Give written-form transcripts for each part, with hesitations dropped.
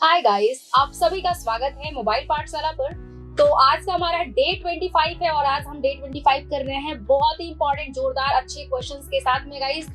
Hi guys, आप सभी का स्वागत है मोबाइल पाठशाला पर। तो आज का हमारा डे 25 है और आज हम डे 25 कर रहे हैं बहुत ही इंपॉर्टेंट जोरदार अच्छे क्वेश्चंस के साथ में गाइस।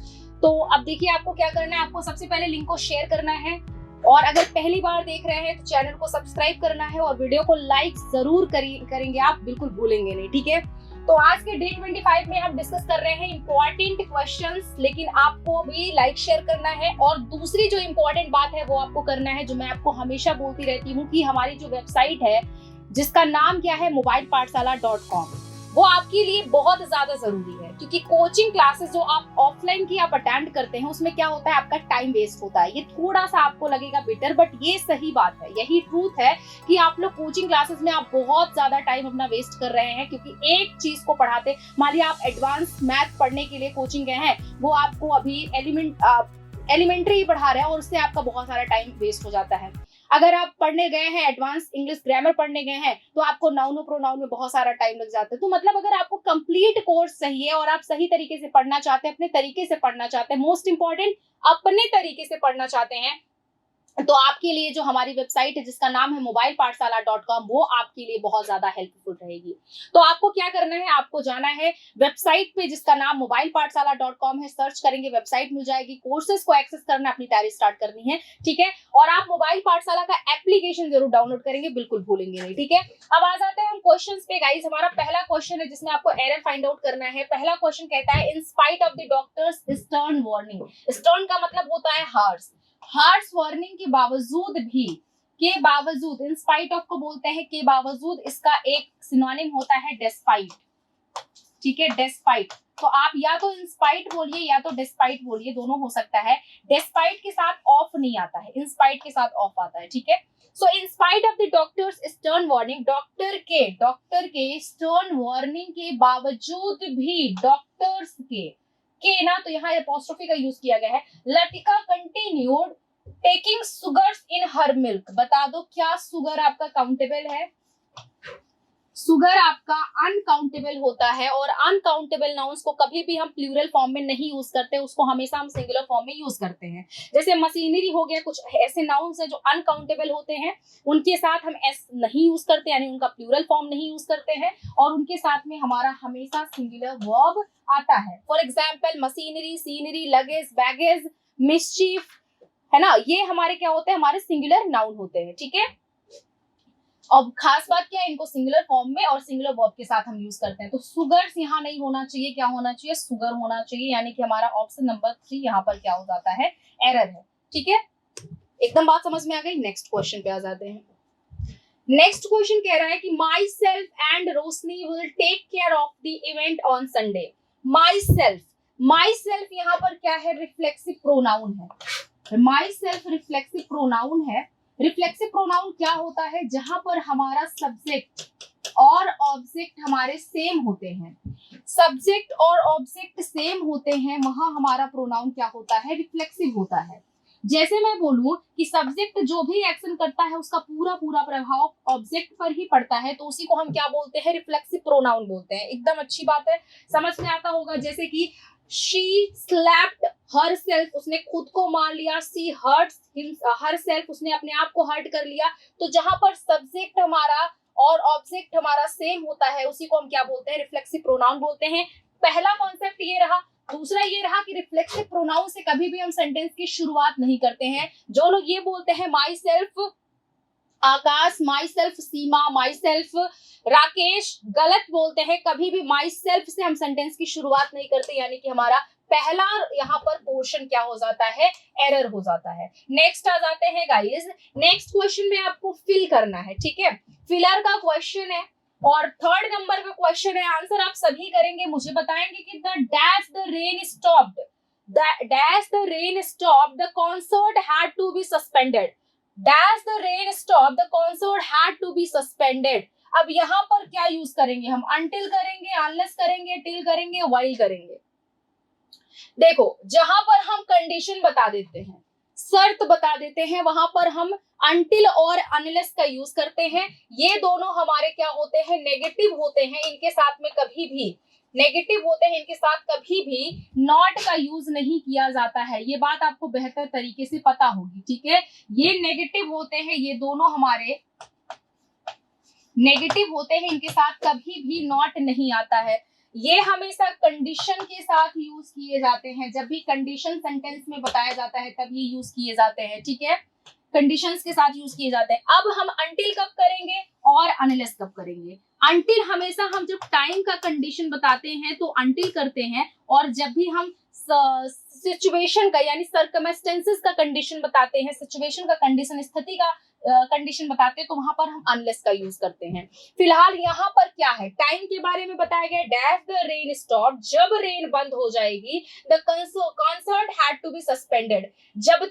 तो अब देखिए आपको क्या करना है, आपको सबसे पहले लिंक को शेयर करना है और अगर पहली बार देख रहे हैं तो चैनल को सब्सक्राइब करना है और वीडियो को लाइक जरूर करेंगे, आप बिल्कुल भूलेंगे नहीं, ठीक है। तो आज के डे 25 में हम डिस्कस कर रहे हैं इंपॉर्टेंट क्वेश्चंस, लेकिन आपको भी लाइक शेयर करना है और दूसरी जो इंपॉर्टेंट बात है वो आपको करना है, जो मैं आपको हमेशा बोलती रहती हूँ कि हमारी जो वेबसाइट है जिसका नाम क्या है mobilepathshala.com, वो आपके लिए बहुत ज्यादा जरूरी है क्योंकि कोचिंग क्लासेस जो आप ऑफलाइन की आप अटेंड करते हैं उसमें क्या होता है, आपका टाइम वेस्ट होता है। ये थोड़ा सा आपको लगेगा बिटर, बट ये सही बात है, यही ट्रूथ है कि आप लोग कोचिंग क्लासेस में आप बहुत ज्यादा टाइम अपना वेस्ट कर रहे हैं क्योंकि एक चीज को पढ़ाते, मान लिया आप एडवांस मैथ पढ़ने के लिए कोचिंग गए हैं, वो आपको अभी एलिमेंट्री ही पढ़ा रहे हैं और उससे आपका बहुत सारा टाइम वेस्ट हो जाता है। अगर आप पढ़ने गए हैं एडवांस इंग्लिश ग्रामर पढ़ने गए हैं तो आपको नाउन प्रोनाउन में बहुत सारा टाइम लग जाता है। तो मतलब अगर आपको कंप्लीट कोर्स चाहिए और आप सही तरीके से पढ़ना चाहते हैं, अपने तरीके से पढ़ना चाहते हैं, मोस्ट इंपॉर्टेंट अपने तरीके से पढ़ना चाहते हैं, तो आपके लिए जो हमारी वेबसाइट है जिसका नाम है mobilepathshala.com, वो आपके लिए बहुत ज्यादा हेल्पफुल रहेगी। तो आपको क्या करना है, आपको जाना है वेबसाइट पे जिसका नाम mobilepathshala.com है, सर्च करेंगे, वेबसाइट मिल जाएगी, कोर्सेज को एक्सेस करना है, अपनी तैयारी स्टार्ट करनी है, ठीक है। और आप मोबाइल पाठशाला का एप्लीकेशन जरूर डाउनलोड करेंगे, बिल्कुल भूलेंगे नहीं, ठीक है। अब आ जाते हैं हम क्वेश्चंस पे गाइस। हमारा पहला क्वेश्चन है जिसमें आपको एरर फाइंड आउट करना है। पहला क्वेश्चन कहता है इन spite of the doctor's stern warning. Stern का मतलब होता है हार्श वार्निंग के बावजूद भी, के बावजूद, इन स्पाइट ऑफ को बोलते हैं के बावजूद, इसका एक सिनोनिम होता है डेस्पाइट, ठीक है, डेस्पाइट। तो आप या तो इन स्पाइट बोलिए या तो डेस्पाइट बोलिए, दोनों हो सकता है। डेस्पाइट के साथ ऑफ नहीं आता है, इन स्पाइट के साथ ऑफ आता है, ठीक है। So in spite of the doctor's stern warning, doctor के स्टर्न वार्निंग के बावजूद भी, डॉक्टर्स के ना, तो यहाँ एपोस्ट्रोफी का यूज किया गया है। लतिका कंटिन्यूड टेकिंग सुगर्स इन हर मिल्क। बता दो क्या सुगर आपका काउंटेबल है? सुगर आपका अनकाउंटेबल होता है और अनकाउंटेबल नाउन्स को कभी भी हम प्लूरल फॉर्म में नहीं यूज करते, उसको हमेशा हम सिंगुलर फॉर्म में यूज करते हैं। जैसे मशीनरी हो गया, कुछ ऐसे नाउन्स हैं जो अनकाउंटेबल होते हैं, उनके साथ हम एस नहीं यूज करते, यानी उनका प्लूरल फॉर्म नहीं यूज करते हैं और उनके साथ में हमारा हमेशा सिंगुलर वर्ब आता है। For example machinery, scenery, luggage, baggage, mischief, है ना, ये हमारे क्या होते हैं, हमारे सिंगुलर नाउन होते हैं, ठीक है। अब खास बात क्या है, इनको सिंगुलर फॉर्म में और सिंगुलर वर्ब के साथ हम यूज करते हैं। तो सुगर्स यहाँ नहीं होना चाहिए, क्या होना चाहिए, सुगर होना चाहिए, यानी कि हमारा ऑप्शन नंबर 3 यहाँ पर क्या हो जाता है, एरर है, ठीक है। एकदम बात समझ में आ गई। नेक्स्ट क्वेश्चन पे आ जाते हैं। नेक्स्ट क्वेश्चन कह रहा है कि myself and Roshni will take care of the event on Sunday. Myself यहाँ पर क्या है, रिफ्लेक्सिव प्रोनाउन है। माई सेल्फ रिफ्लेक्सिव प्रोनाउन है। रिफ्लेक्सिव प्रोनाउन क्या होता है, जहां पर हमारा सब्जेक्ट और ऑब्जेक्ट हमारे सेम होते हैं, सब्जेक्ट और ऑब्जेक्ट सेम होते हैं, वहां हमारा प्रोनाउन क्या होता है, रिफ्लेक्सिव होता है। जैसे मैं बोलूं कि सब्जेक्ट जो भी एक्शन करता है उसका पूरा प्रभाव ऑब्जेक्ट पर ही पड़ता है, तो उसी को हम क्या बोलते हैं, रिफ्लेक्सिव प्रोनाउन बोलते हैं। एकदम अच्छी बात है, समझ में आता होगा। जैसे कि she slapped herself, उसने खुद को मार लिया। she hurts herself, उसने अपने आप को हर्ट कर लिया। तो जहां पर सब्जेक्ट हमारा और ऑब्जेक्ट हमारा सेम होता है उसी को हम क्या बोलते हैं, रिफ्लेक्सिव प्रोनाउन बोलते हैं। पहला कॉन्सेप्ट ये रहा। दूसरा ये रहा कि रिफ्लेक्सिव प्रोनाउन से कभी भी हम सेंटेंस की शुरुआत नहीं करते हैं। जो लोग ये बोलते हैं my self Akash, my self Seema, my self Rakesh, गलत बोलते हैं। कभी भी माई सेल्फ से हम सेंटेंस की शुरुआत नहीं करते, यानी कि हमारा पहला यहाँ पर पोर्शन क्या हो जाता है, एरर हो जाता है। नेक्स्ट आ जाते हैं गाइस। नेक्स्ट क्वेश्चन में आपको फिल करना है, ठीक है, फिलर का क्वेश्चन है और 3rd नंबर का क्वेश्चन है। आंसर आप सभी करेंगे, मुझे बताएंगे कि the dash the rain stopped, the rain stopped, the concert had to be suspended. Dash the rain stop, the concert had to be suspended। अब यहाँ पर क्या यूज करेंगे हम, until करेंगे, unless करेंगे, till करेंगे, while करेंगे। देखो जहां पर हम कंडीशन बता देते हैं, शर्त बता देते हैं, वहां पर हम until और unless का यूज करते हैं। ये दोनों हमारे क्या होते हैं, नेगेटिव होते हैं, इनके साथ में कभी भी नेगेटिव होते हैं इनके साथ कभी भी नॉट का यूज नहीं किया जाता है, ये बात आपको बेहतर तरीके से पता होगी, ठीक है। ये नेगेटिव होते हैं, ये दोनों हमारे नेगेटिव होते हैं, इनके साथ कभी भी नॉट नहीं आता है। ये हमेशा कंडीशन के साथ यूज किए जाते हैं, जब भी कंडीशन सेंटेंस में बताया जाता है तब ये यूज किए जाते हैं, ठीक है। कंडीशंस के साथ यूज किए जाते हैं। अब हम अनटिल कब करेंगे और अनलेस कब करेंगे। अनटिल हमेशा हम जब टाइम का कंडीशन बताते हैं तो अनटिल करते हैं, और जब भी हम सिचुएशन का यानी सर्कमस्टेंसेस का कंडीशन बताते हैं, सिचुएशन का कंडीशन, स्थिति का कंडीशन बताते हैं, तो वहां पर हम अनलेस का यूज करते हैं। फिलहाल यहाँ पर क्या है, टाइम के बारे में बताया गया, डैश द रेन स्टॉप, जब रेन बंद हो जाएगी, the concert had to be suspended, जब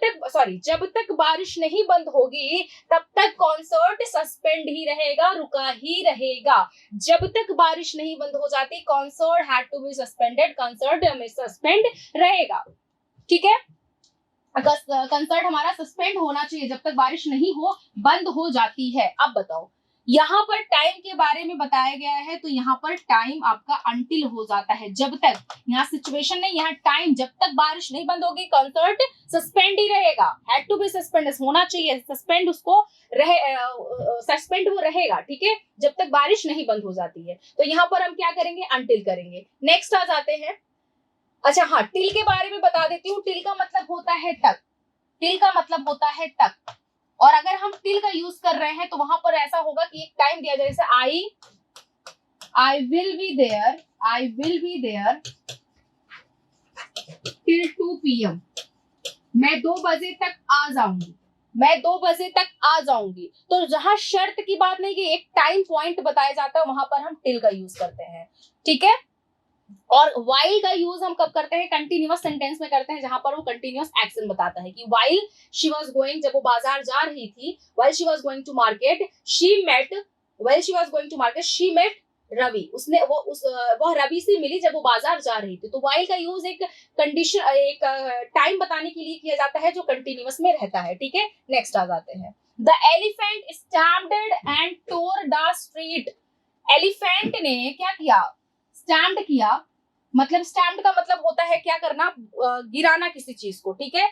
तक बारिश नहीं बंद होगी तब तक कॉन्सर्ट सस्पेंड ही रहेगा, रुका ही रहेगा। जब तक बारिश नहीं बंद हो जाती concert had to be suspended, concert हमें सस्पेंड रहेगा, ठीक है। कंसर्ट हमारा सस्पेंड होना चाहिए जब तक बारिश नहीं हो बंद हो जाती है। अब बताओ, यहाँ पर टाइम के बारे में बताया गया है, तो यहाँ पर टाइम आपका अनटिल हो जाता है, जब तक, यहाँ सिचुएशन नहीं, यहाँ टाइम, जब तक बारिश नहीं बंद होगी कंसर्ट सस्पेंड ही रहेगा, हैड टू बी सस्पेंड होना चाहिए, सस्पेंड उसको सस्पेंड वो रहेगा, ठीक है, जब तक बारिश नहीं बंद हो जाती है। तो यहाँ पर हम क्या करेंगे, अनटिल करेंगे। नेक्स्ट आ जाते हैं, अच्छा हाँ, टिल के बारे में बता देती हूँ। टिल का मतलब होता है तक, टिल का मतलब होता है तक, और अगर हम टिल का यूज कर रहे हैं तो वहां पर ऐसा होगा कि एक टाइम दिया जाए, जैसे I will be there till 2 PM, मैं 2 बजे तक आ जाऊंगी, मैं 2 बजे तक आ जाऊंगी। तो जहां शर्त की बात नहीं कि एक टाइम पॉइंट बताया जाता है, वहां पर हम टिल का यूज करते हैं, ठीक है। और वाइल का यूज हम कब करते हैं, कंटिन्यूअस सेंटेंस में करते हैं, जहां पर वो कंटिन्यूअस एक्शन बताता है कि वाइल शी वाज गोइंग, जब वो बाजार जा रही थी, while she was going to market she met Ravi, उसने वह रवि से मिली जब वो बाजार जा रही थी। तो वाइल का यूज एक कंडीशन, एक टाइम बताने के लिए किया जाता है जो कंटिन्यूअस में रहता है, ठीक है। नेक्स्ट आ जाते हैं, the elephant stamped and tour the street, elephant ने क्या किया, स्टैम्प्ड किया, मतलब स्टैम्प्ड का मतलब होता है क्या करना, गिराना किसी चीज को, ठीक है,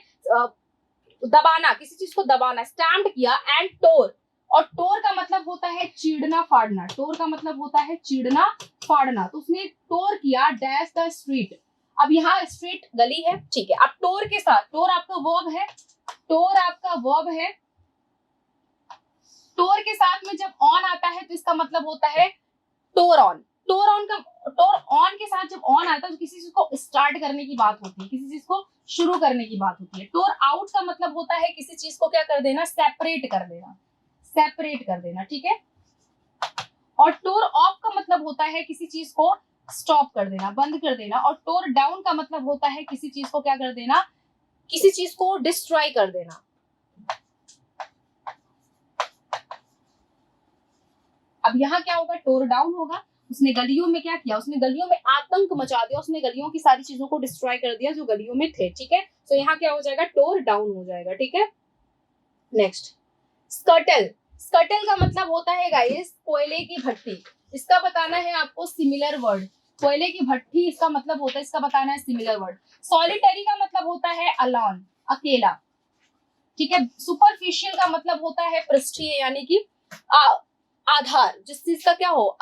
दबाना, किसी चीज को दबाना, स्टैम्प्ड किया, एंड टोर, और टोर का मतलब होता है चीड़ना फाड़ना, टोर का मतलब होता है चीड़ना फाड़ना, तो उसने टोर किया डैश द स्ट्रीट। अब यहाँ स्ट्रीट गली है, ठीक है। अब टोर के साथ, टोर आपका वर्ब है, टोर आपका वर्ब है, टोर के साथ में जब ऑन आता है तो इसका मतलब होता है टोर ऑन, टोर ऑन के साथ जब ऑन आता है तो किसी चीज को स्टार्ट करने की बात होती है, किसी चीज को शुरू करने की बात होती है। टोर आउट का मतलब होता है किसी चीज को क्या कर देना, सेपरेट कर देना, ठीक है। और टोर ऑफ का मतलब होता है किसी चीज को स्टॉप कर देना, बंद कर देना। और टोर डाउन का मतलब होता है किसी चीज को क्या कर देना, किसी चीज को डिस्ट्रॉय कर देना। अब यहाँ क्या होगा, टोर डाउन होगा, उसने गलियों में क्या किया, उसने गलियों में आतंक मचा दिया, उसने गलियों की सारी चीजों को डिस्ट्रॉय कर दिया जो गलियों में थे, ठीक है। तो यहाँ क्या हो जाएगा, टोर डाउन हो जाएगा, ठीक है। नेक्स्ट, स्कटल, स्कटल का मतलब होता है गाइस कोयले की भट्टी, इसका बताना है आपको सिमिलर वर्ड, कोयले की भट्टी इसका मतलब होता है, इसका बताना है सिमिलर वर्ड। सॉलिटरी का मतलब होता है अलोन, अकेला, ठीक है। सुपरफिशियल का मतलब होता है पृष्ठीय, यानी कि आधार, जिस चीज का क्या हो,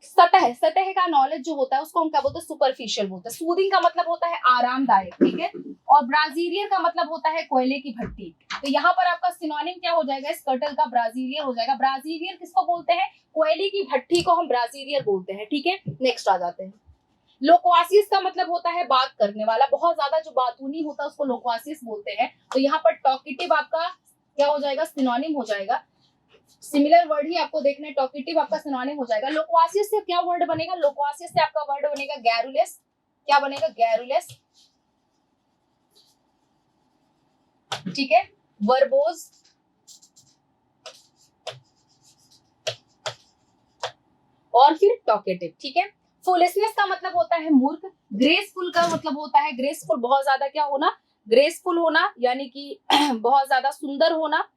सतह का नॉलेज जो होता है उसको हम क्या बोलते हैं, सुपरफिशियल बोलते हैं। सूदिंग का मतलब होता है आरामदायक, ठीक है। और ब्राजीलियर का मतलब होता है कोयले की भट्टी। तो यहाँ पर आपका सिनोनिम क्या हो जाएगा, स्कटल का ब्राजीलियर हो जाएगा। ब्राजीलियर किसको बोलते हैं, कोयले की भट्टी को हम ब्राजीलियर बोलते हैं, ठीक है। नेक्स्ट आ जाते हैं, लोक्वासियस का मतलब होता है बात करने वाला, बहुत ज्यादा जो बातूनी होता है उसको लोक्वासियस बोलते हैं। तो यहाँ पर टॉकेटिव आपका क्या हो जाएगा, सिनोनिम हो जाएगा। सिमिलर वर्ड ही आपको देखना है, टॉकेटिव आपका सिनोनिम हो जाएगा। लोक्वासियस से क्या वर्ड बनेगा, लोक्वासियस से आपका वर्ड बनेगा गैरुलेस, क्या बनेगा, गैरुलेस, ठीक है। वर्बोज, और फिर टॉकेटिव, ठीक है। फुलिशनेस का मतलब होता है मूर्ख, ग्रेसफुल का मतलब होता है, ग्रेसफुल बहुत ज्यादा क्या होना, ग्रेसफुल होना, यानी कि बहुत ज्यादा सुंदर होना।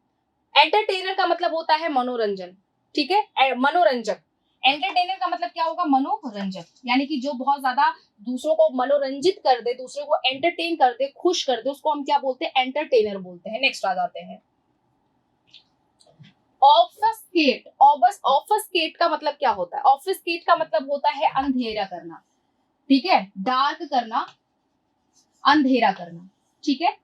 एंटरटेनर का मतलब होता है मनोरंजन, ठीक है, मनोरंजक। एंटरटेनर का मतलब क्या होगा, मनोरंजक, यानी कि जो बहुत ज्यादा दूसरों को मनोरंजित कर दे, दूसरों को एंटरटेन कर दे, खुश कर दे, उसको हम क्या बोलते हैं, एंटरटेनर बोलते हैं। नेक्स्ट आ जाते हैं ऑब्फस्केट। ऑब्फस्केट का मतलब क्या होता है, ऑब्फस्केट का मतलब होता है अंधेरा करना, ठीक है, डार्क करना, अंधेरा करना, ठीक है।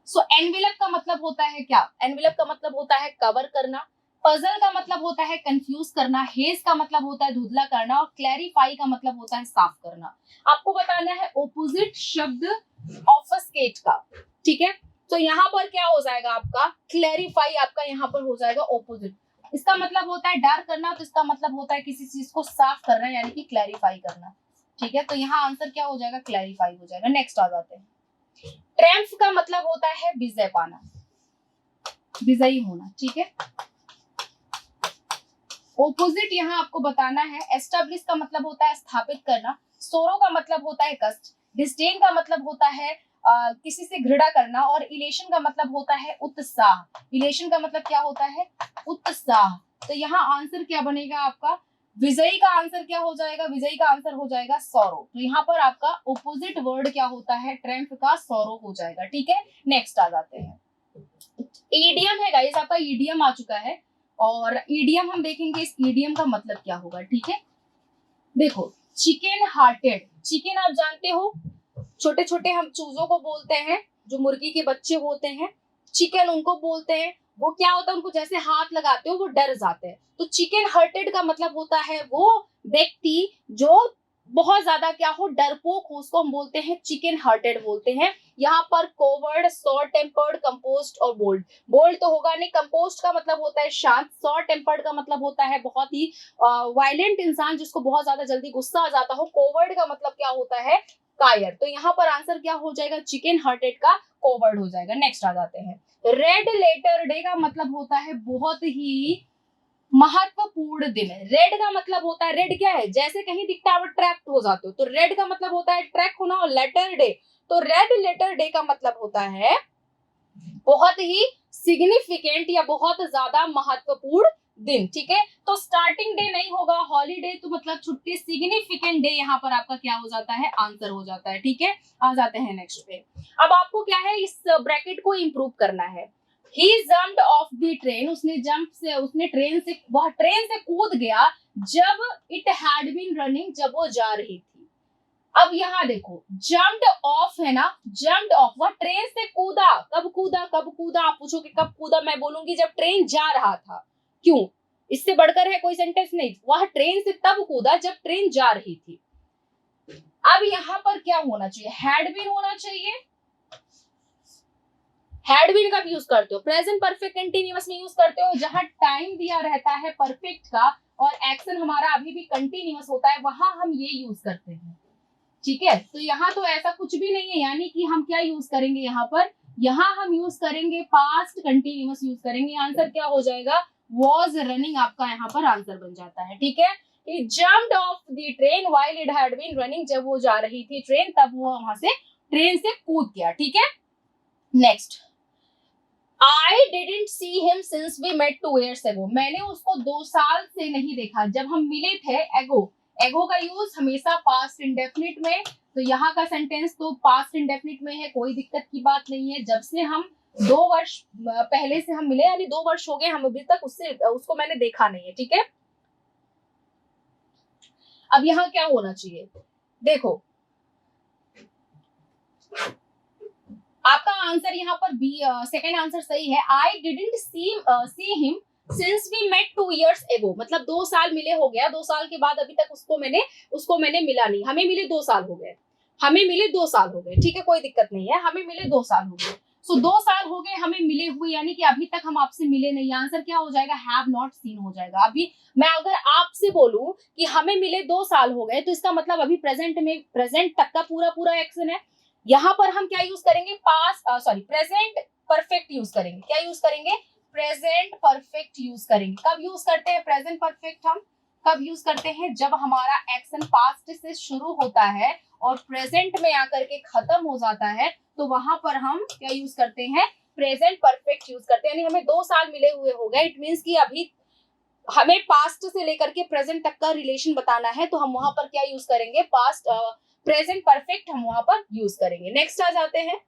सो एनवेलप का मतलब होता है क्या, एनवेलप का मतलब होता है कवर करना, पजल का मतलब होता है कंफ्यूज करना, हेज का मतलब होता है धुंधला करना, और क्लैरिफाई का मतलब होता है साफ करना। आपको बताना है ऑपोजिट शब्द ऑब्फस्केट का, ठीक है। तो यहाँ पर क्या हो जाएगा आपका, क्लैरिफाई आपका यहाँ पर हो जाएगा ऑपोजिट। इसका मतलब होता है डार्क करना, तो इसका मतलब होता है किसी चीज को साफ करना, यानी कि क्लैरिफाई करना, ठीक है। तो यहाँ आंसर क्या हो जाएगा, क्लैरिफाई हो जाएगा। नेक्स्ट आ जाते हैं ट्रैम्फ का मतलब होता है विजय पाना, विजयी होना, ठीक है। ओपोजिट यहाँ आपको बताना है, एस्टेब्लिश का मतलब होता है स्थापित करना, सोरो का मतलब होता है कष्ट, डिस्डेन का मतलब होता है किसी से घृणा करना, और इलेशन का मतलब होता है उत्साह। इलेशन का मतलब क्या होता है, उत्साह। तो यहाँ आंसर क्या बनेगा आपका, विजयी का आंसर क्या हो जाएगा, विजयी का आंसर हो जाएगा सौरो। तो यहाँ पर आपका ओपोजिट वर्ड क्या होता है, ट्रैम्फ का सौरो हो जाएगा, ठीक है। नेक्स्ट आ जाते हैं ईडियम है गाइस, आपका ईडियम आ चुका है, और ईडियम हम देखेंगे इस ईडियम का मतलब क्या होगा, ठीक है। देखो चिकन हार्टेड, चिकन आप जानते हो, छोटे छोटे हम चूजों को बोलते हैं, जो मुर्गी के बच्चे होते हैं, चिकन उनको बोलते हैं। वो क्या होता है, उनको जैसे हाथ लगाते हो वो डर जाते हैं। तो चिकन हार्टेड का मतलब होता है वो व्यक्ति जो बहुत ज्यादा क्या हो, डरपोक हो, उसको हम बोलते हैं चिकन हार्टेड बोलते हैं। यहाँ पर कोवर्ड, शॉर्ट टेम्पर्ड, कंपोस्ट और बोल्ड। बोल्ड तो होगा नहीं, कंपोस्ट का मतलब होता है शांत, शॉर्ट टेम्पर्ड का मतलब होता है बहुत ही वायलेंट इंसान, जिसको बहुत ज्यादा जल्दी गुस्सा आ जाता हो। कोवर्ड का मतलब क्या होता है, कायर। तो यहाँ पर आंसर क्या हो जाएगा, चिकन हार्टेड का कोवर्ड हो जाएगा। नेक्स्ट आ जाते हैं रेड लेटर डे का मतलब होता है बहुत ही महत्वपूर्ण दिन है। रेड का मतलब होता है, रेड क्या है, जैसे कहीं दिखता है वो ट्रैक्ट हो जाते हो, तो रेड का मतलब होता है ट्रैक होना, और लेटर डे, तो रेड लेटर डे का मतलब होता है बहुत ही सिग्निफिकेंट या बहुत ज्यादा महत्वपूर्ण दिन, ठीक है। तो स्टार्टिंग डे नहीं होगा, हॉलीडे तो मतलब छुट्टी, सिग्निफिकेंट डे यहाँ पर आपका क्या हो जाता है, आंसर हो जाता है, ठीक है। आ जाते हैं नेक्स्ट पे। अब आपको क्या है, इस ब्रैकेट को इंप्रूव करना है। ही जम्प्ड ऑफ द ट्रेन, उसने ट्रेन से, वह ट्रेन से कूद गया जब इट हैड बीन रनिंग, जब वो जा रही थी। अब यहाँ देखो जम्प्ड ऑफ है ना, जम्प्ड ऑफ, वह ट्रेन से कूदा, कब कूदा, कब कूदा, आप पूछोगे कब कूदा, मैं बोलूंगी जब ट्रेन जा रहा था। क्यों, इससे बढ़कर है कोई सेंटेंस नहीं, वह ट्रेन से तब कूदा जब ट्रेन जा रही थी। अब यहाँ पर क्या होना चाहिए, हैड बीन होना चाहिए। हैड बीन कब यूज करते हो, प्रेजेंट परफेक्ट कंटिन्यूअस में यूज करते हो, जहां टाइम दिया रहता है परफेक्ट का और एक्शन हमारा अभी भी कंटिन्यूअस होता है, वहां हम ये यूज करते हैं, ठीक है। तो यहाँ तो ऐसा कुछ भी नहीं है, यानी कि हम क्या यूज करेंगे यहाँ पर, यहाँ हम यूज करेंगे पास्ट कंटिन्यूअस यूज करेंगे। आंसर क्या हो जाएगा, वॉज रनिंग आपका यहाँ पर आंसर बन जाता है, ठीक है। He jumped off the train while it had been running, जब वो जा रही थी ट्रेन, तब वो वहां से ट्रेन से कूद गया, ठीक है। Next, I didn't see him since we met 2 years ago, मैंने उसको 2 साल से नहीं देखा, जब हम मिले थे। एगो, एगो का यूज हमेशा पास्ट इंडेफिनिट में, तो यहाँ का सेंटेंस तो पास्ट इंडेफिनिट में है, कोई दिक्कत की बात नहीं है। जब से हम 2 वर्ष पहले से हम मिले, यानी 2 वर्ष हो गए, हम अभी तक उसको मैंने देखा नहीं है, ठीक है। अब यहाँ क्या होना चाहिए, देखो आपका आंसर यहाँ पर बी, सेकंड आंसर सही है। I didn't see him since we met 2 years ago, मतलब 2 साल मिले हो गया, 2 साल के बाद अभी तक उसको मैंने मिला नहीं। हमें मिले 2 साल हो गए, हमें मिले 2 साल हो गए, ठीक है, कोई दिक्कत नहीं है, हमें मिले 2 साल हो गए। सो 2 साल हो गए हमें मिले हुए, यानी कि अभी तक हम आपसे मिले नहीं। आंसर क्या हो जाएगा, हैव नॉट सीन हो जाएगा। अभी मैं अगर आपसे बोलूं कि हमें मिले 2 साल हो गए, तो इसका मतलब अभी प्रेजेंट में, प्रेजेंट तक का पूरा पूरा एक्शन है। यहाँ पर हम क्या यूज करेंगे, प्रेजेंट परफेक्ट यूज करेंगे। क्या यूज करेंगे, प्रेजेंट परफेक्ट यूज करेंगे। कब यूज करते हैं प्रेजेंट परफेक्ट, हम कब यूज करते हैं, जब हमारा एक्शन पास्ट से शुरू होता है और प्रेजेंट में आकर के खत्म हो जाता है, तो वहां पर हम क्या यूज करते हैं, प्रेजेंट परफेक्ट यूज करते हैं। यानी हमें 2 साल मिले हुए हो गए, इट मीन्स कि अभी हमें पास्ट से लेकर के प्रेजेंट तक का रिलेशन बताना है तो हम वहां पर क्या यूज करेंगे, पास्ट प्रेजेंट परफेक्ट हम वहां पर यूज करेंगे। नेक्स्ट आ जाते हैं,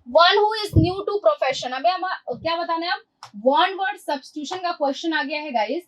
one who is new to profession. अबे हम क्या बताना है, अब वन वर्ड सब्स्टिट्यूशन का क्वेश्चन आ गया है गाइस,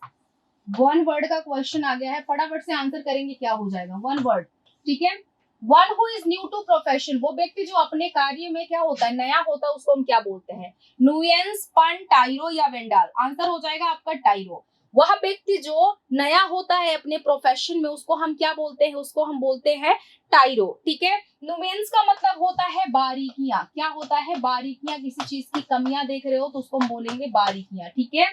वन वर्ड का क्वेश्चन आ गया है, फटाफट से आंसर करेंगे क्या हो जाएगा, वन वर्ड, ठीक है। One who is new to profession, वो व्यक्ति जो अपने कार्य में क्या होता है, नया होता है, उसको हम क्या बोलते हैं, नुएंस, पन, टाइरो या वेंडाल। आंसर हो जाएगा आपका टाइरो। वह व्यक्ति जो नया होता है अपने प्रोफेशन में उसको हम क्या बोलते हैं, उसको हम बोलते हैं टाइरो, ठीक है। नुएंस का मतलब होता है बारीकियां, क्या होता है, बारीकियां, किसी चीज की कमियां देख रहे हो तो उसको हम बोलेंगे बारीकियां, ठीक है।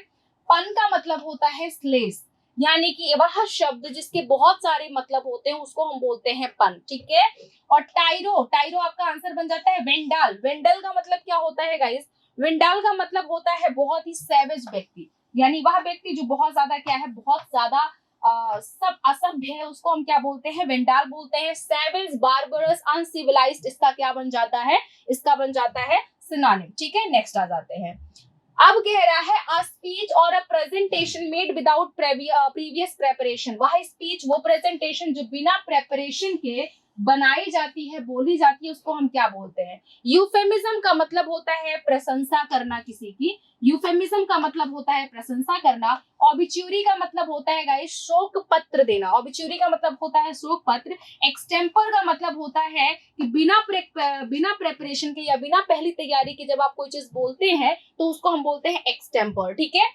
पन का मतलब होता है स्लेस, यानी कि वह शब्द जिसके बहुत सारे मतलब होते हैं उसको हम बोलते हैं पन, ठीक है। और टाइरो, टाइरो आपका आंसर बन जाता है वेंडाल। वेंडल का मतलब क्या होता है गाइस, वेंडाल का मतलब होता है बहुत ही सैवेज व्यक्ति, यानी वह व्यक्ति जो बहुत ज्यादा क्या है, बहुत ज्यादा सब असभ्य है, उसको हम क्या बोलते हैं, वेंडाल बोलते हैं। सैवेज, बार्बरस, अनसिविलाइज्ड, इसका क्या बन जाता है, इसका बन जाता है सिनोनिम, ठीक है। नेक्स्ट आ जाते हैं, अब कह रहा है अ स्पीच और a presentation made without previous preparation. वह स्पीच, वो प्रेजेंटेशन जो बिना प्रेपरेशन के बनाई जाती है, बोली जाती है, उसको हम क्या बोलते हैं। यूफेमिज्म का मतलब होता है प्रशंसा करना किसी की, यूफेमिज्म का मतलब होता है प्रशंसा करना। ऑबिच्यूरी का मतलब होता है गाइस शोक पत्र देना, ऑबिच्यूरी का मतलब होता है शोक पत्र। एक्सटेम्पर का मतलब होता है कि बिना प्रेपरेशन के या बिना पहली तैयारी के जब आप कोई चीज बोलते हैं तो उसको हम बोलते हैं एक्सटेम्पर, ठीक है।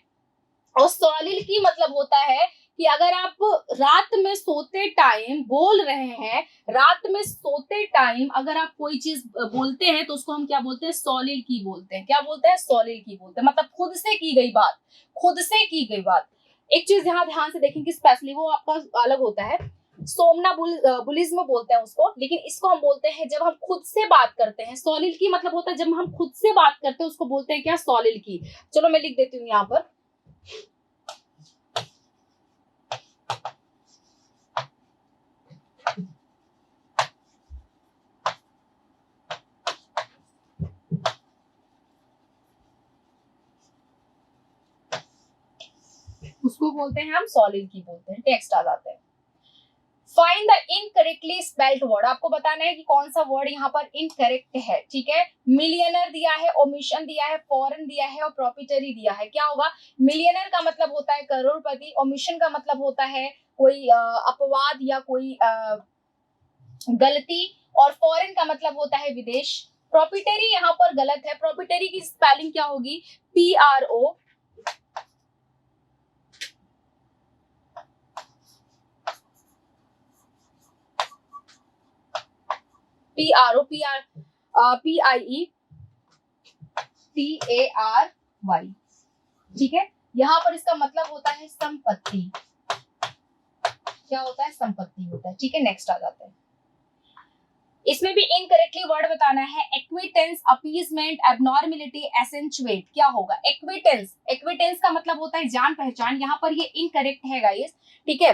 और सॉलिल की मतलब होता है कि अगर आप रात में सोते टाइम बोल रहे हैं, रात में सोते टाइम अगर आप कोई चीज बोलते हैं तो उसको हम क्या बोलते हैं, सॉलिल की बोलते हैं। क्या बोलते हैं, सॉलिल की बोलते हैं, मतलब खुद से की गई बात, खुद से की गई बात। एक चीज यहाँ ध्यान से देखेंगे स्पेशली, वो आपका अलग होता है, सोमना बुलिज्म बोलते हैं उसको, लेकिन इसको हम बोलते हैं जब हम खुद से बात करते हैं। सॉलिल की मतलब होता है जब हम खुद से बात करते हैं उसको बोलते हैं क्या, सॉलिल की। चलो मैं लिख देती हूँ यहाँ पर, उसको बोलते हैं हम सॉलिड की बोलते हैं। टेक्स्ट आ जाते हैं, find the incorrectly spelled word. आपको बताना है कि कौन सा वर्ड यहाँ पर इनकरेक्ट है, ठीक है। मिलियनर दिया है, ओमिशन दिया है, फॉरेन दिया है और प्रॉपर्टरी दिया है। क्या होगा, मिलियनर का मतलब होता है करोड़पति, ओमिशन का मतलब होता है कोई अपवाद या कोई गलती, और फॉरेन का मतलब होता है विदेश। प्रॉपर्टरी यहाँ पर गलत है, प्रॉपर्टरी की स्पेलिंग क्या होगी, PRO, PROPIETARY, ठीक है। यहाँ पर इसका मतलब होता है संपत्ति, क्या होता है, संपत्ति होता है, ठीक है। नेक्स्ट आ जाते हैं, इसमें भी इनकरेक्टली वर्ड बताना है, एक्विटेंस, अपीजमेंट, एबनॉर्मेलिटी, एसेंचुएट। क्या होगा, एक्विटेंस, एक्विटेंस का मतलब होता है जान पहचान, यहाँ पर ये इनकरेक्ट है गाइस, ठीक है।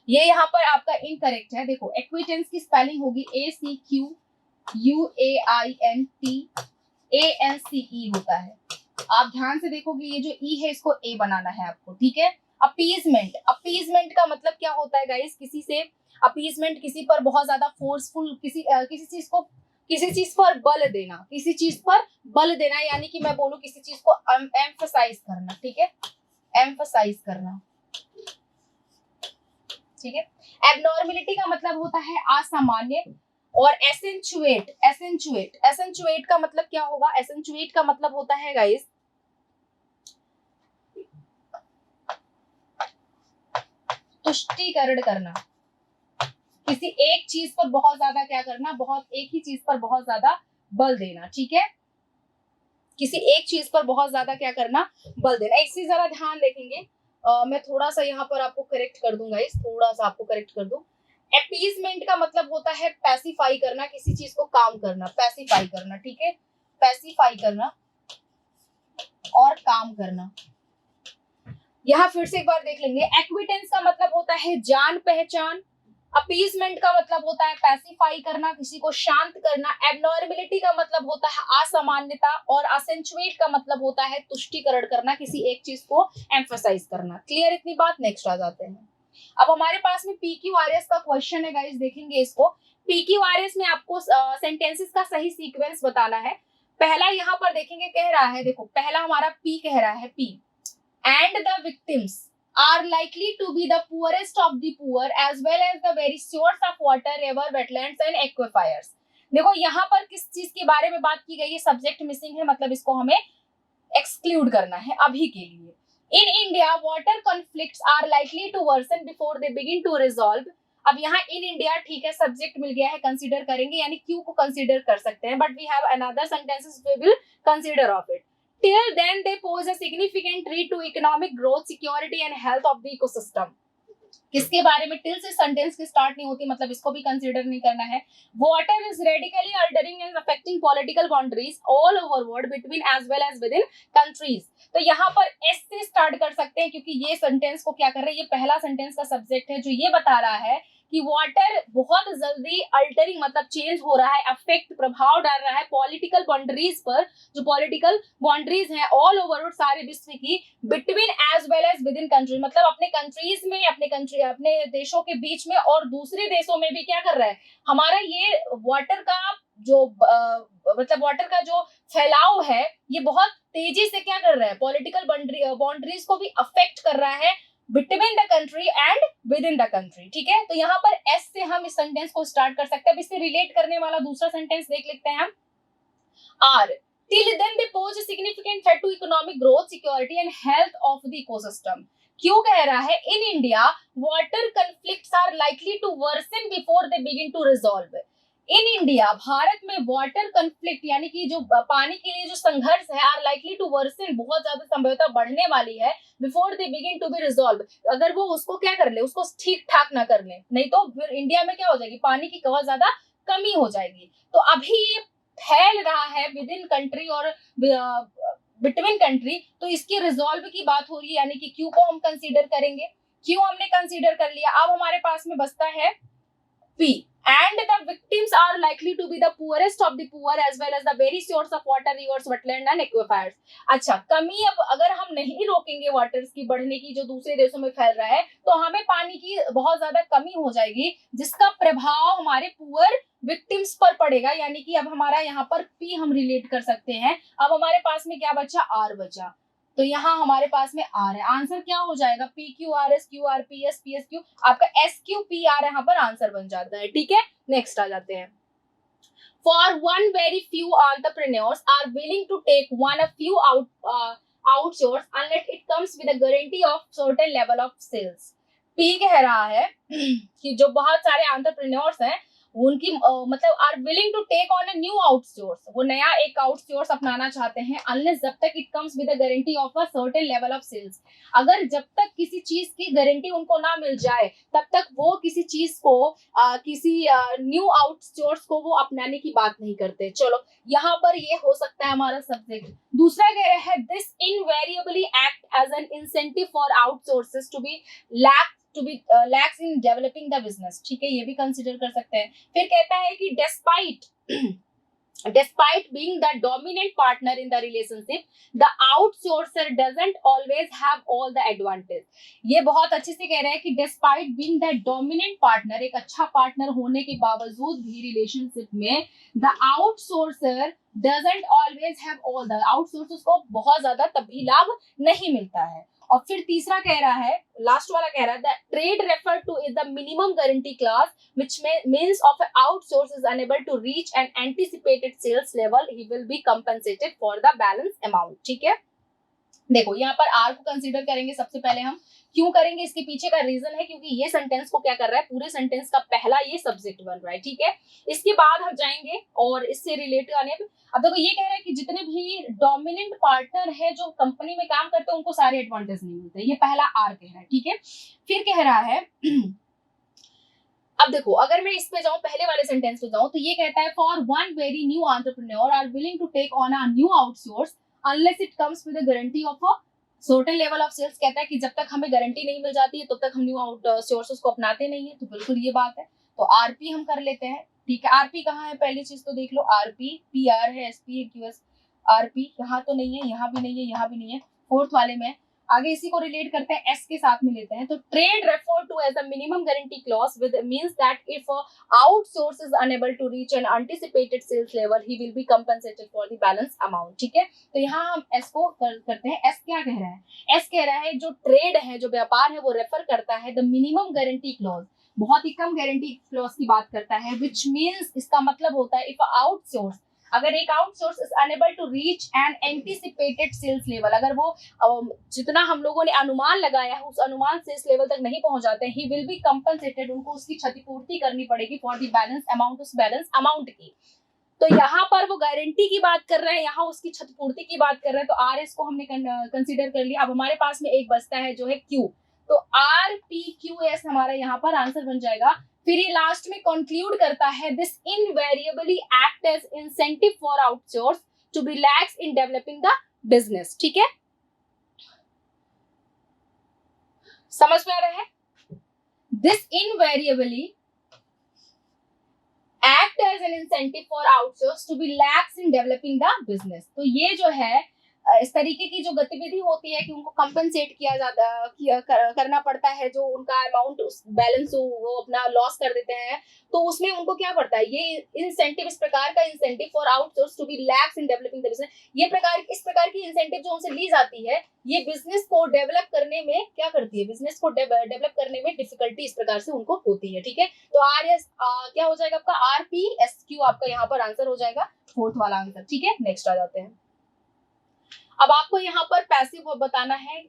ये यहाँ पर आपका इनकरेक्ट है, देखो एक्विटेंस की स्पेलिंग होगी ACQUAINTANCE होता है। आप ध्यान से देखोगे ये जो ई है इसको ए बनाना है आपको, ठीक है। अपीजमेंट, अपीजमेंट का मतलब क्या होता है गाइस, किसी से अपीजमेंट, किसी पर बहुत ज्यादा फोर्सफुल, किसी चीज पर बल देना, किसी चीज पर बल देना, यानी कि मैं बोलूं किसी चीज को एम्फसाइज करना, ठीक है, एम्फसाइज करना, ठीक है। एबनॉर्मेलिटी का मतलब होता है असामान्य, और एसेंचुएट, एसेंचुएट, एसेंचुएट का मतलब क्या होगा, एसेंचुएट का मतलब होता है गाइस तुष्टीकरण करना, किसी एक चीज पर बहुत ज्यादा क्या करना, बहुत एक ही चीज पर बहुत ज्यादा बल देना, ठीक है। किसी एक चीज पर बहुत ज्यादा क्या करना, बल देना। एक चीज जरा ध्यान देखेंगे, मैं थोड़ा सा यहाँ पर आपको करेक्ट कर दूंगा, थोड़ा सा आपको करेक्ट कर दूं। अपीजमेंट का मतलब होता है पैसिफाई करना, किसी चीज को काम करना, पैसिफाई करना, ठीक है, पैसिफाई करना और काम करना। यहाँ फिर से एक बार देख लेंगे, एक्विटेंस का मतलब होता है जान पहचान, अपीजमेंट का मतलब होता है पैसिफाई करना, किसी को शांत करना। एबनॉर्मेलिटी का मतलब होता है असामान्यता, और असेंचुएट का मतलब होता है तुष्टिकरण करना, किसी एक चीज को एम्फसाइज करना। क्लियर इतनी बात? नेक्स्ट आ जाते हैं। अब हमारे पास में PQRS का क्वेश्चन है गाइस, देखेंगे इसको। PQRS में आपको सेंटेंसेस का सही सीक्वेंस बताना है। पहला यहाँ पर देखेंगे, कह रहा है, देखो पहला हमारा P कह रहा है, P and the victims are likely to be the poorest of the poor as well as the very source of water, river, wetlands and aquifers। देखो यहाँ पर किस चीज के बारे में बात की गई है, सब्जेक्ट मिसिंग है, मतलब इसको हमें एक्सक्लूड करना है अभी के लिए। In India water conflicts are likely to worsen before they begin to resolve. अब यहाँ इन इंडिया ठीक है, सब्जेक्ट मिल गया है, कंसीडर करेंगे, यानी क्यू को कंसीडर कर सकते हैं, but we have another sentences we will consider of it. Till then they pose a significant threat to economic growth, security and health of the ecosystem। किसके बारे में? टिल से सेंटेंस की स्टार्ट नहीं होती, मतलब इसको भी कंसीडर नहीं करना है। Water is radically altering and affecting political boundaries all over world between as well as within countries. तो यहाँ पर एस से स्टार्ट कर सकते हैं, क्योंकि ये सेंटेंस को क्या कर रहे हैं, ये पहला सेंटेंस का सब्जेक्ट है जो ये बता रहा है कि वाटर बहुत जल्दी अल्टरिंग मतलब चेंज हो रहा है, अफेक्ट प्रभाव डाल रहा है पॉलिटिकल बाउंड्रीज पर, जो पॉलिटिकल बाउंड्रीज हैं ऑल ओवर सारे विश्व की, between as well as within country, मतलब अपने कंट्रीज में, अपने देशों के बीच में और दूसरे देशों में भी क्या कर रहा है हमारा ये वाटर का जो मतलब वाटर का जो फैलाव है, ये बहुत तेजी से क्या कर रहा है, पॉलिटिकल बाउंड्रीज को भी अफेक्ट कर रहा है between the country and with in the country. ठीक है, तो यहाँ पर एस से हम इस सेंटेंस को स्टार्ट कर सकते हैं। अब इससे रिलेट करने वाला दूसरा सेंटेंस देख लेते हैं हम। Are till then they pose a significant threat to economic growth, security and health of the ecosystem. क्यों कह रहा है? In India water conflicts are likely to worsen before they begin to resolve. In India, Bharat में water conflict यानी कि जो पानी के लिए जो संघर्ष है, आर लाइकली टू वर्सन, बहुत ज्यादा संभवतः बढ़ने वाली है, before they begin to be resolve, अगर वो उसको क्या कर ले, उसको ठीक ठाक ना कर ले, नहीं तो फिर इंडिया में क्या हो जाएगी, पानी की बहुत ज्यादा कमी हो जाएगी। तो अभी ये फैल रहा है विद इन कंट्री और बिटवीन कंट्री, तो इसकी रिजॉल्व की बात हो रही है, यानी कि क्यू को हम कंसीडर करेंगे। क्यू हमने कंसीडर कर लिया। अब हमारे पास में बचता है P and the victims are likely to be the poorest of the poor as well as the very source of water, rivers, wetland and aquifers। अच्छा, कमी अब अगर हम नहीं रोकेंगे वाटर्स की बढ़ने की जो दूसरे देशों में फैल रहा है, तो हमें पानी की बहुत ज्यादा कमी हो जाएगी, जिसका प्रभाव हमारे पुअर विक्टिम्स पर पड़ेगा, यानी कि अब हमारा यहाँ पर P हम रिलेट कर सकते हैं। अब हमारे पास में क्या बचा? R बचा, तो यहाँ हमारे पास में आर है। आंसर क्या हो जाएगा? PQRS QRPS PSQ, आपका SQPR यहाँ पर आंसर बन जाता है। ठीक है, नेक्स्ट आ जाते हैं। For one very few entrepreneurs are willing to take one a few outsource unless it comes with a guarantee of certain level of sales। P कह रहा है कि जो बहुत सारे एंटरप्रेन्योर्स हैं उनकी मतलब are willing to take on a new outsource, वो नया एक आउटसोर्स अपनाना चाहते हैं, अनलेस जब तक it comes with a guarantee of a certain level of sales. अगर जब तक किसी चीज की गारंटी उनको ना मिल जाए, तब तक वो किसी चीज को किसी न्यू आउटसोर्स को वो अपनाने की बात नहीं करते। चलो, यहाँ पर ये हो सकता है हमारा सब्जेक्ट। दूसरा कह रहा है this invariably act as an incentive for outsources to be lacks in developing the business। ठीक है, ये भी कंसिडर कर सकते हैं। फिर कहता है कि despite being the dominant partner in the relationship, the outsourcer doesn't always have all the advantage। ये बहुत अच्छे से कह रहे हैं कि despite being the dominant partner, एक अच्छा पार्टनर होने के बावजूद भी रिलेशनशिप में the outsourcer doesn't always have all the outsourcers को बहुत ज्यादा तभी लाभ नहीं मिलता है। और फिर तीसरा कह रहा है, लास्ट वाला कह रहा है that trade refer to is the minimum guarantee class which means of a outsource is unable to reach an anticipated sales level, he will be compensated for the balance amount. ठीक है, देखो यहाँ पर are को consider करेंगे सबसे पहले हम। क्यों करेंगे? इसके पीछे का रीजन है क्योंकि ये सेंटेंस को क्या कर रहा है, पूरे सेंटेंस का पहला ये सब्जेक्ट बन रहा है। ठीक है, इसके बाद हम जाएंगे और इससे रिलेट करने। अब देखो ये कह रहा है कि जितने भी डोमिनेंट पार्टनर है जो कंपनी में काम करते हैं उनको सारे एडवांटेज नहीं मिलते, ये पहला आर कह रहा है। ठीक है, फिर कह रहा है अब देखो अगर मैं इस पे जाऊं, पहले वाले सेंटेंस पे जाऊं, तो ये कहता है for one very new entrepreneur are willing to take on a new outsource unless it comes with a guarantee of a certain level of sales कहता है कि जब तक हमें गारंटी नहीं मिल जाती है तब तक हम न्यू आउट सोर्सेस को अपनाते नहीं है, तो बिल्कुल ये बात है। तो आरपी हम कर लेते हैं, ठीक है। आरपी कहाँ है, पहली चीज तो देख लो, आरपी पीआर है, एसपी है, क्यूएस। आरपी यहाँ तो नहीं है, यहाँ भी नहीं है, यहाँ भी नहीं है, फोर्थ वाले में। आगे इसी को रिलेट करते हैं, एस के साथ में लेते हैं। तो trade refer to as a minimum guarantee clause with means that if outsource is unable to reach an anticipated sales level he will be compensated for the balance amount, ठीक है। तो यहाँ हम एस को करते हैं। एस क्या कह रहा है, एस कह रहा है जो ट्रेड है, जो व्यापार है, वो रेफर करता है द मिनिमम गारंटी क्लॉज, बहुत ही कम गारंटी क्लॉज की बात करता है, विच मीन्स इसका मतलब होता है इफ आउटसोर्स, अगर एक outsource is unable to reach an anticipated sales level, अगर वो जितना हम लोगों ने अनुमान लगाया है उस अनुमान सेल्स लेवल तक नहीं पहुंच जाते, ही विल बी कंपनसेटेड, उनको उसकी क्षतिपूर्ति करनी पड़ेगी फॉर द बैलेंस अमाउंट, उस बैलेंस अमाउंट की। तो यहाँ पर वो गारंटी की बात कर रहे हैं, यहाँ उसकी क्षतिपूर्ति की बात कर रहे हैं। तो आर एस को हमने कंसीडर कर लिया। अब हमारे पास में एक बचता है जो है क्यू, तो आर पी क्यू एस हमारा यहाँ पर आंसर बन जाएगा। फिर ये लास्ट में कंक्लूड करता है, this invariably act as incentive for outsource to be relax in developing the business, ठीक है। समझ में आ रहा है, this invariably act as an incentive for outsource to be relax in developing the business. तो ये जो है इस तरीके की जो गतिविधि होती है कि उनको कंपनसेट किया जाता करना पड़ता है, जो उनका अमाउंट बैलेंस वो अपना लॉस कर देते हैं, तो उसमें उनको क्या पड़ता है, ये इंसेंटिव, इस प्रकार का incentive for outsource to be relax in developing the business, ये इस प्रकार की इंसेंटिव जो उनसे ली जाती है, ये बिजनेस को डेवलप करने में क्या करती है, बिजनेस को डेवलप करने में डिफिकल्टी इस प्रकार से उनको होती है, ठीक है। तो आर एस क्या हो जाएगा आपका, आर पी एस क्यू आपका यहाँ पर आंसर हो जाएगा, फोर्थ वाला आंसर, ठीक है। नेक्स्ट आ जाते हैं। अब आपको यहाँ पर पैसिव बताना है,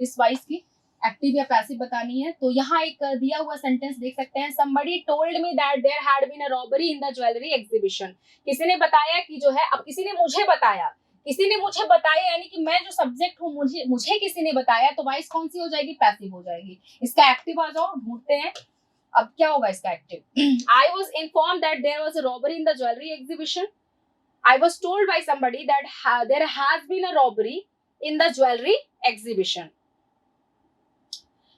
इस वाइज की एक्टिव या पैसिव बतानी है। तो यहाँ एक दिया हुआ सेंटेंस देख सकते हैं, somebody told me that there had been a robbery in the jewelry exhibition, किसी ने बताया कि जो है, अब किसी ने मुझे बताया यानी कि मैं जो सब्जेक्ट हूँ, मुझे किसी ने बताया, तो वाइस कौन सी हो जाएगी, पैसिव हो जाएगी। इसका एक्टिव आ जाओ, ढूंढते हैं अब क्या होगा इसका active. I was informed that there was a robbery in the jewelry exhibition. I was told by somebody that there has been a robbery in the jewelry exhibition.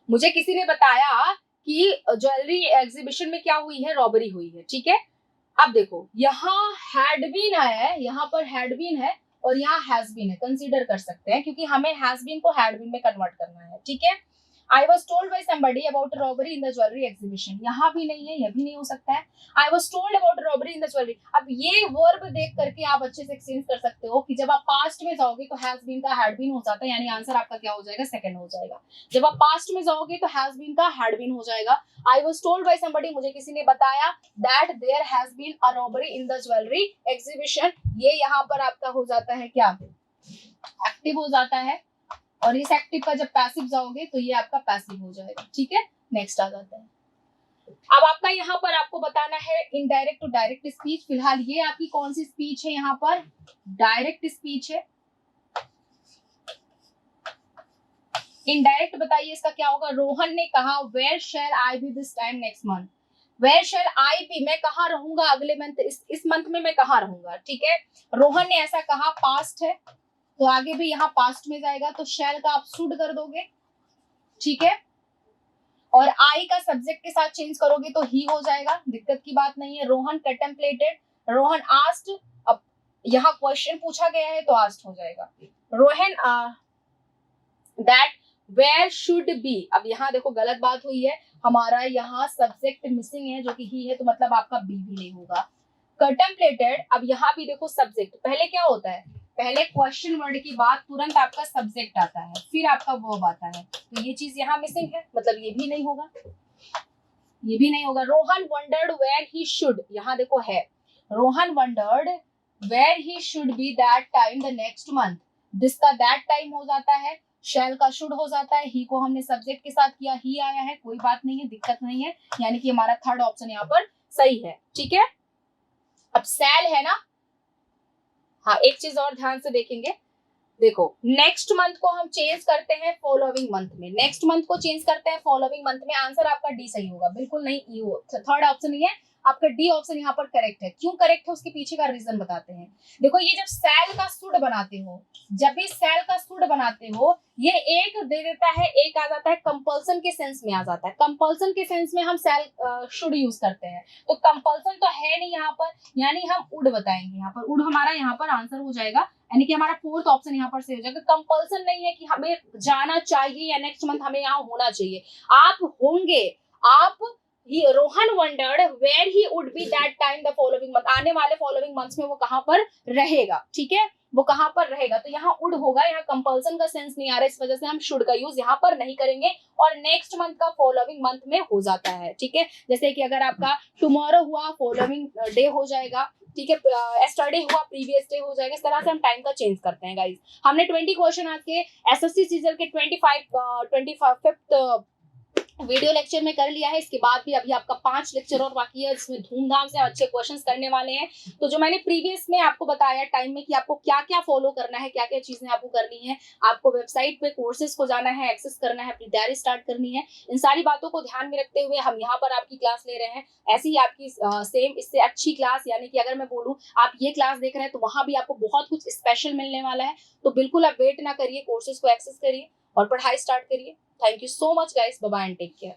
मुझे किसी ने बताया कि ज्वेलरी एग्जीबिशन में क्या हुई है, रॉबरी हुई है, ठीक है। अब देखो यहाँ हैड बीन है, यहाँ पर हैड बीन है और यहाँ हैज बीन है, कंसीडर कर सकते हैं क्योंकि हमें हैज बीन को हैड बीन में कन्वर्ट करना है, ठीक है। I was told by somebody about a robbery in the jewelry exhibition. यहाँ भी नहीं है, यह भी नहीं हो सकता है। I was told about a robbery in the jewelry. अब ये वर्ब देख करके आप अच्छे से एक्सचेंज कर सकते हो कि जब आप पास्ट में जाओगे तो हैज बीन का हैड बीन हो जाता है, यानी आंसर आपका क्या हो जाएगा, सेकंड हो जाएगा। जब आप पास्ट में जाओगे तो हैज बीन का हैड बीन हो जाएगा। I was told by somebody, मुझे किसी ने बताया, that there has been a robbery in the jewelry exhibition. ये यहाँ पर आपका हो जाता है क्या, एक्टिव हो जाता है, और इस एक्टिव का जब पैसिव जाओगे तो ये आपका पैसिव हो जाएगा, ठीक है। नेक्स्ट आ जाता है। अब आपका यहाँ पर आपको बताना है इनडायरेक्ट टू डायरेक्ट स्पीच। फिलहाल ये आपकी कौन सी स्पीच है, यहाँ पर डायरेक्ट स्पीच है। इनडायरेक्ट बताइए इसका क्या होगा। रोहन ने कहा, where shall I be this time next month. Where shall I be, मैं कहाँ रहूंगा अगले मंथ, इस मंथ में मैं कहाँ रहूंगा, ठीक है। रोहन ने ऐसा कहा, पास्ट है तो आगे भी यहाँ पास्ट में जाएगा, तो शैल का आप शुड कर दोगे, ठीक है। और आई का सब्जेक्ट के साथ चेंज करोगे तो ही हो जाएगा, दिक्कत की बात नहीं है। रोहन कंटेम्पलेटेड, रोहन आस्क्ड, अब यहाँ क्वेश्चन पूछा गया है तो आस्क्ड हो जाएगा। Rohan that where should be, अब यहाँ देखो गलत बात हुई है, हमारा यहाँ सब्जेक्ट मिसिंग है जो कि ही है, तो मतलब आपका बी भी नहीं होगा। कंटेम्पलेटेड, अब यहाँ भी देखो सब्जेक्ट, पहले क्या होता है, पहले क्वेश्चन वर्ड की बात तुरंत आपका सब्जेक्ट आता है, फिर आपका वर्ब आता है, तो ये चीज यहाँ मिसिंग है, मतलब ये भी नहीं होगा, ये भी नहीं होगा। Rohan wondered where he should, यहाँ देखो है, Rohan wondered where he should be that time the next month, this का दैट टाइम हो जाता है, शैल का शुड हो जाता है, ही को हमने सब्जेक्ट के साथ किया, ही आया है, कोई बात नहीं है, दिक्कत नहीं है, यानी कि हमारा थर्ड ऑप्शन यहाँ पर सही है, ठीक है। अब सैल है ना, हाँ एक चीज और ध्यान से देखेंगे, देखो नेक्स्ट मंथ को हम चेंज करते हैं फॉलोइंग मंथ में, नेक्स्ट मंथ को चेंज करते हैं फॉलोइंग मंथ में। आंसर आपका डी सही होगा, बिल्कुल नहीं ई हो, थर्ड ऑप्शन नहीं है आपका, डी ऑप्शन यहाँ पर करेक्ट है। क्यों करेक्ट है उसके पीछे का रीजन बताते हैं। देखो ये जब सेल का सुड बनाते हो, जब भी सेल का सुड बनाते हो, ये एक दे देता है, एक आ जाता है कंपल्सन के सेंस में आ जाता है। कंपल्सन के सेंस में हम सेल शुड यूज करते हैं, तो कंपल्सन तो है नहीं यहाँ पर, यानी हम उड बताएंगे। यहाँ पर उड हमारा यहाँ पर आंसर हो जाएगा, यानी कि हमारा फोर्थ ऑप्शन यहाँ पर से हो जाएगा। कंपल्सन नहीं है कि हमें जाना चाहिए या नेक्स्ट मंथ हमें यहाँ होना चाहिए, आप होंगे। आप Rohan wondered where he would be that time the following month, आने वाले फॉलोइंग मंथ्स में वो कहां पर रहेगा, ठीक है, वो कहां पर रहेगा। तो यहाँ उड होगा, यहाँ कंपल्सन का सेंस नहीं आ रहा है, इस वजह से हम शुड का यूज यहाँ पर नहीं करेंगे और नेक्स्ट मंथ का फॉलोइंग मंथ में हो जाता है, ठीक है। जैसे कि अगर आपका टुमारो हुआ फॉलोइंग डे हो जाएगा, ठीक है, एस्टरडे हुआ प्रीवियस डे हो जाएगा। इस तरह से हम टाइम का चेंज करते हैं गाइस। हमने 20 क्वेश्चन आज के एसएससी सीजन के 25th वीडियो लेक्चर में कर लिया है। इसके बाद भी अभी आपका 5 लेक्चर और बाकी है, जिसमें धूमधाम से अच्छे क्वेश्चंस करने वाले हैं। तो जो मैंने प्रीवियस में आपको बताया टाइम में कि आपको क्या क्या फॉलो करना है, क्या क्या चीजें आपको करनी है, आपको वेबसाइट पे कोर्सेज को जाना है, एक्सेस करना है, अपनी तैयारी स्टार्ट करनी है, इन सारी बातों को ध्यान में रखते हुए हम यहाँ पर आपकी क्लास ले रहे हैं। ऐसी ही आपकी सेम इससे अच्छी क्लास, यानी कि अगर मैं बोलूँ आप ये क्लास देख रहे हैं तो वहां भी आपको बहुत कुछ स्पेशल मिलने वाला है। तो बिल्कुल आप वेट ना करिए, कोर्सेज को एक्सेस करिए और पढ़ाई स्टार्ट करिए। Thank you so much guys. Bye bye and take care.